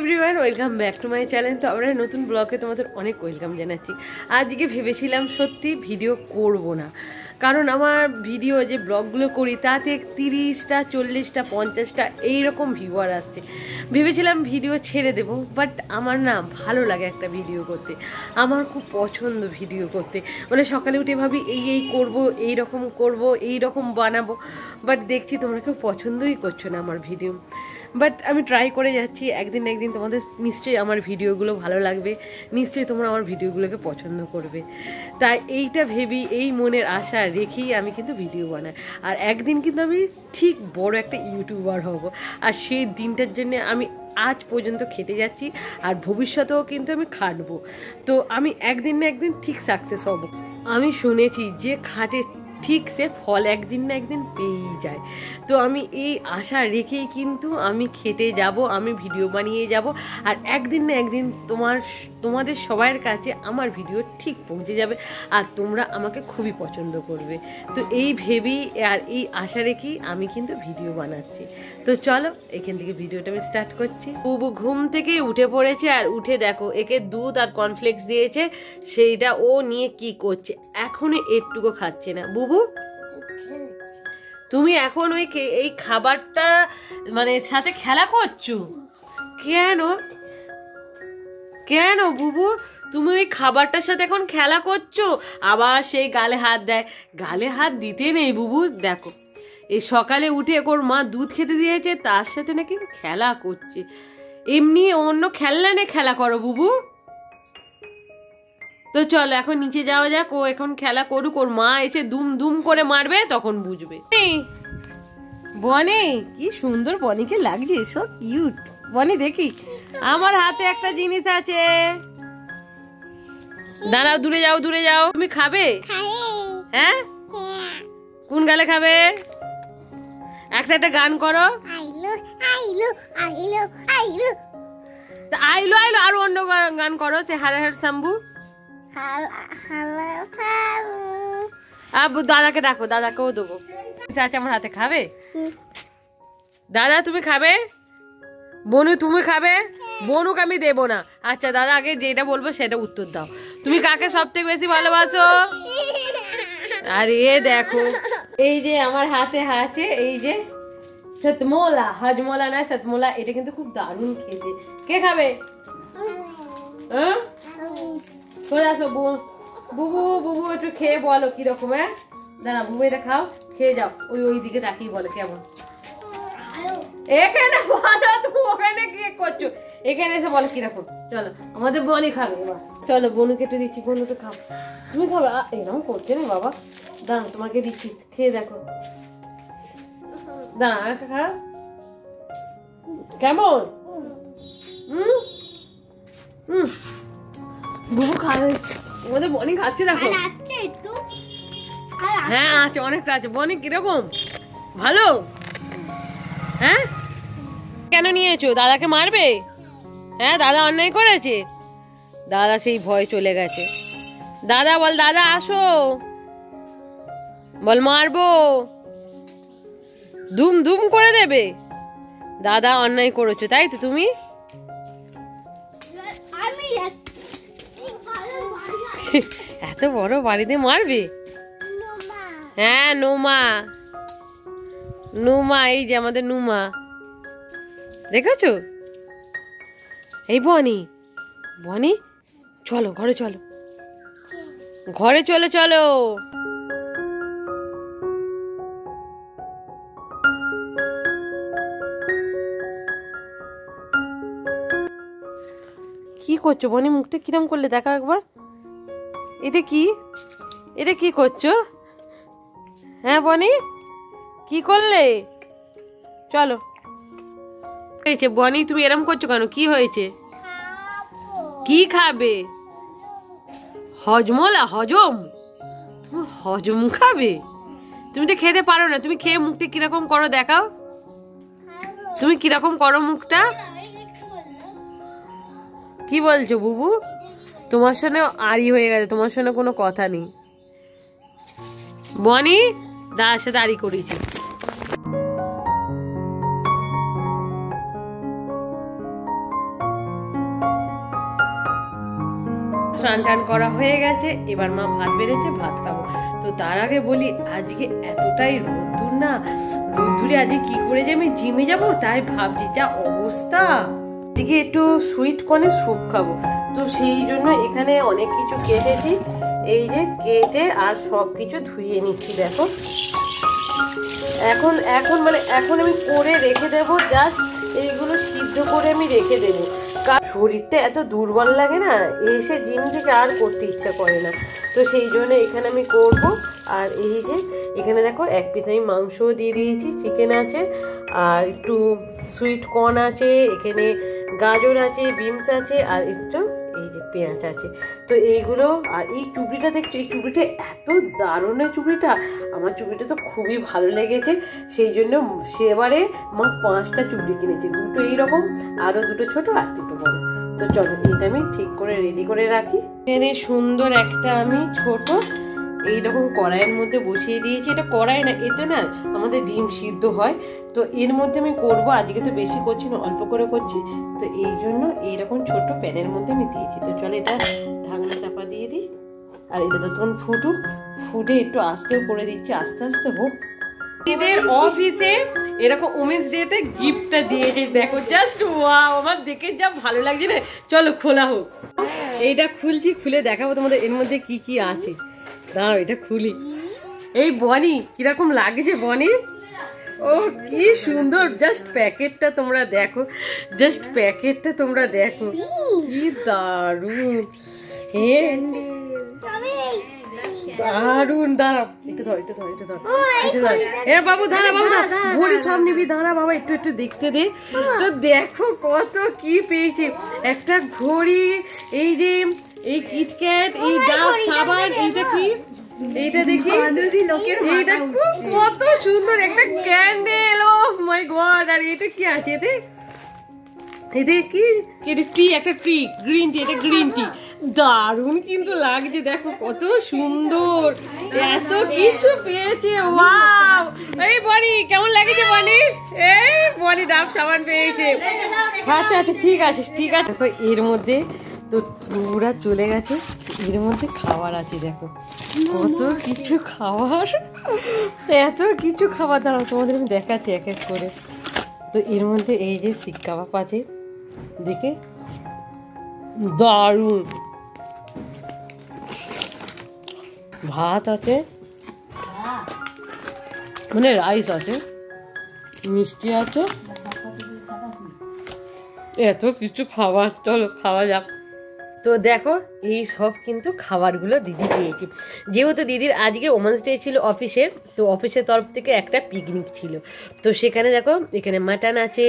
Everyone, welcome back to my channel. তো আমরা নতুন ব্লগে তোমাদের অনেক ওয়েলকাম জানাচ্ছি। আজকে ভেবেছিলাম সত্যি ভিডিও করব না, কারণ আমার ভিডিও যে ব্লগগুলো করি তাতে 30টা 40টা 50টা এইরকম ভিউয়ার আসছে। ভেবেছিলাম ভিডিও ছেড়ে দেব, বাট আমার না ভালো লাগে একটা ভিডিও করতে, আমার খুব পছন্দ ভিডিও করতে। মানে সকালে উঠে ভাবি এই করব, এই রকম করব, এই রকম বানাবো, বাট দেখছি তোমরা কেউ পছন্দই করছো না আমার ভিডিও। বাট আমি ট্রাই করে যাচ্ছি, একদিন না একদিন তোমাদের নিশ্চয়ই আমার ভিডিওগুলো ভালো লাগবে, নিশ্চয়ই তোমরা আমার ভিডিওগুলোকে পছন্দ করবে। তাই এইটা ভেবেই, এই মনের আশা রেখেই আমি কিন্তু ভিডিও বানাই। আর একদিন কিন্তু আমি ঠিক বড় একটা ইউটিউবার হব, আর সেই দিনটার জন্য আমি আজ পর্যন্ত খেটে যাচ্ছি, আর ভবিষ্যতেও কিন্তু আমি খাটবো। তো আমি একদিন না একদিন ঠিক সাকসেস হব। আমি শুনেছি যে খাটে ঠিক সে ফল একদিন না একদিন পেয়েই যায়। তো আমি এই আশা রেখেই কিন্তু আমি খেটে যাব, আমি ভিডিও বানিয়ে যাব, আর একদিন না একদিন তোমাদের সবার কাছে আমার ভিডিও ঠিক পৌঁছে যাবে, আর তোমরা আমাকে খুবই পছন্দ করবে। তো এই ভেবেই আর এই আশা রেখেই আমি কিন্তু ভিডিও বানাচ্ছি। তো চলো এখান থেকে ভিডিওটা আমি স্টার্ট করছি। বুবু ঘুম থেকে উঠে পড়েছে, আর উঠে দেখো একে দুধ আর কর্নফ্লেক্স দিয়েছে, সেইটা ও নিয়ে কি করছে, এখনো একটুকু খাচ্ছে না। বুবু তুমি এখন এই খাবারটা মানে সাথে খেলা করছো কেন? কেন বুবু তুমি ওই খাবারটার সাথে এখন খেলা করছো? আবার সেই গালে হাত দেয়। গালে হাত দিতে নেই বুবু, দেখো এই সকালে উঠে ওর মা দুধ খেতে দিয়েছে, তার সাথে নাকি খেলা করছে। এমনি অন্য খেলনা নিয়ে খেলা করো বুবু। তো চলো এখন নিচে যাওয়া যাক, ও এখন খেলা করুক, ওর মা এসে দুম দুম করে মারবে, তখন বুঝবে। বনি কি সুন্দর বনিকে লাগছে, সব কিউট। বনি দেখি আমার হাতে একটা জিনিস আছে, দাঁড়াও, দূরে যাও দূরে যাও। তুমি খাবে? হ্যাঁ, কোন গালে খাবে? একটা গান করো। আইলো আইলো, আরো অন্য গান করো, সে হারে হার শম্ভু। দাদাকে ডাকো, দাদাকেও দেবো। আচ্ছা আমার হাতে খাবে? দাদা তুমি খাবে? বনু তুমি খাবে? বনুকে আমি দেবো না। আচ্ছা দাদা আগে যেটা বলবো সেটা উত্তর দাও। তুমি কাকে সব থেকে বেশি ভালোবাসো? আরে দেখো এই যে আমার হাতে আছে, এই যে সতমোলা, হজমোলা না সতমোলা, এটা কিন্তু খুব দারুণ খেতে। কে খাবে? হ্যাঁ চলে আসো বুবু। বুবু একটু খেয়ে বলো কিরকম। হ্যাঁ দাঁড়া বুবু, এটা খাও, খেয়ে যাও। ওই দিকে তাকিয়ে বলো কেমন। এখানে বলো, তুমি ওখানে কি করছো? এখানে এসে বলো কিরকম। চলো আমাদের বনি খাবে এবার। চলো বনুকে একটু দিচ্ছি, বনুকে খাও। তুমি খাবে? এরকম করছে না বাবা, দাঁড়া তোমাকে দিচ্ছি, খেয়ে দেখো। দাঁড়া খা, কেমন? বুবু খাবে, আমাদের বনি খাচ্ছে দেখো। হ্যাঁ আছে, অনেকটা আছে। বনি কিরকম, ভালো? হ্যাঁ কেন নিয়েছো? দাদাকে মারবে? হ্যাঁ দাদা অন্যায় করেছে? দাদা সেই ভয় চলে গেছে। দাদা বল, দাদা আসো, বল মারবো, ধুম ধুম করে দেবে। দাদা অন্যায় করেছো তাই তো তুমি? এত বড় বাড়িতে মারবে? হ্যাঁ নুমা, নুমা এই যে আমাদের নুমা, দেখেছো? এই বনি, বনি চলো ঘরে, চলো ঘরে, চলো চলো। কি করছো বনি? মুখটা কিরম করলে দেখা একবার। এটা কি, এটা কি করছো? হ্যাঁ বনি কি করলে? চলো। হয়েছে বনি, তুমি এরম করছো কেন? কি হয়েছে? কি খাবে? হজমোলা, হজম? তুমি হজম খাবে? তুমি তো খেতে পারো না, তুমি খেয়ে মুখটা কিরকম করো দেখাও। তুমি কিরকম করো মুখটা? কি বলছো বুবু? তোমার সঙ্গে আড়ি হয়ে গেছে, তোমার সঙ্গে কোনো কথা নেই। বনি দাদার সাথে আড়ি করেছি। স্নান টান করা হয়ে গেছে, এবার মা ভাত বেড়েছে, ভাত খাবো। তো তার আগে বলি আজকে এতটাই রোদ্দুর না, রোদ্দুরে আজকে কি করে যে আমি জিমে যাবো তাই ভাবছি, যা অবস্থা। আজকে একটু সুইট কর্নের স্যুপ খাবো, তো সেই জন্য এখানে অনেক কিছু কেটেছি, এই যে কেটে আর সব কিছু ধুয়ে নিচ্ছি। দেখো এখন এখন মানে এখন আমি করে রেখে দেবো, জাস্ট এইগুলো সিদ্ধ করে আমি রেখে দেবো। কারণ শরীরটা এত দুর্বল লাগে না, এসে জিম থেকে আর করতে ইচ্ছা করে না, তো সেই জন্য এখানে আমি করব। আর এই যে এখানে দেখো এক পিস আমি মাংস দিয়ে দিয়েছি, চিকেন আছে, আর একটু সুইট কর্ন আছে, এখানে গাজর আছে, বিনস আছে, আর একটু এই যে পেঁয়াজ আছে। তো এইগুলো, আর এই চুবড়িটা দেখছো, এই চুবড়িটা এত দারুণ, এই চুবড়িটা আমার চুবড়িটা তো খুবই ভালো লেগেছে, সেই জন্য সেবারে মা 5টা চুবড়ি কিনেছে, 2টো এইরকম, আরও 2টো ছোট আর 2টো বড়। তো চলো এটা আমি ঠিক করে রেডি করে রাখি। এখানে সুন্দর একটা আমি ছোট এইরকম কড়াইয়ের মধ্যে বসিয়ে দিয়েছি। এটা কড়াই না, এটা না আমাদের ডিম সিদ্ধ হয়, তো এর মধ্যে আমি করব। আজকে তো বেশি করছি না, অল্প করে করছি, তো এই জন্য এইরকম ছোট প্যানের মধ্যে আমি দিয়েছি। তো চলো এটা ঢাকনা চাপা দিয়ে দিই, আর এটা তখন ফুটে একটু আস্তেও করে দিচ্ছি, আস্তে আস্তে হোক। এদের অফিসে এরকম উমেন্স ডেতে গিফটটা দিয়েছে, দেখো জাস্ট ওয়াও, আমার দেখে যা ভালো লাগছে না। চলো খোলা হোক, এইটা খুলছি, খুলে দেখাবো তোমাদের এর মধ্যে কি কি আছে। দাঁড়াও এটা খুলি। এই বনি কিরকম লাগছে বনি, ও কি সুন্দর, জাস্ট প্যাকেটটা তোমরা দেখো, জাস্ট প্যাকেটটা তোমরা দেখো, কি দারুণ, দারুণ। দাঁড়াও একটু ধর, একটু ধর, একটু ধর, একটু ধর, এ বাবু দাঁড়া, বাবু ঘড়ি সব নিবি, দাঁড়া বাবা একটু একটু দেখতে দে। তো দেখো কত কি পেয়েছে, একটা ঘড়ি, এই যে এই কিটক্যাট, এই ডাব সাবান, এইটা কি, এইটা দেখি, এইটা কত সুন্দর একটা ক্যান্ডেল, ও মাই গড। আর এটা কি আছে, এতে কি, এটা টি, একটা টি, গ্রিন টি, এটা গ্রিন টি, দারুণ কিন্তু লাগছে, দেখো কত সুন্দর, এত কিছু পেয়েছে, ওয়াও। এই বনি কেমন লাগছে বনি, এই বনি ডাব সাবান পেয়েছে। আচ্ছা আচ্ছা ঠিক আছে ঠিক আছে। দেখো এর মধ্যে তো পুরা চলে গেছে, এর মধ্যে খাবার আছে, দেখো কত কিছু খাবার, এত কিছু খাবার। দাঁড়াও তোমাদের আমি দেখাচ্ছি এক এক করে। তো এর মধ্যে এই যে শিক কাবাব আছে, দেখে দারুণ, ভাত আছে, মানে রাইস আছে, মিষ্টি আছে, এত কিছু খাবার। চলো খাওয়া যাক। তো দেখো এই সব কিন্তু খাবারগুলো দিদি পেয়েছি, যেহেতু দিদির আজকে ওমেন্স ডে ছিল অফিসের, তো অফিসের তরফ থেকে একটা পিকনিক ছিল, তো সেখানে দেখো এখানে মাটন আছে,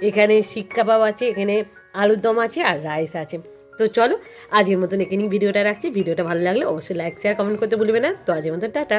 এখানে শিক কাবাব আছে, এখানে আলুর দম আছে, আর রাইস আছে। তো চলো আজকের মতন এখানেই ভিডিওটা রাখছি। ভিডিওটা ভালো লাগলে অবশ্যই লাইক শেয়ার কমেন্ট করতে ভুলবে না। তো আজকের মতন টাটা।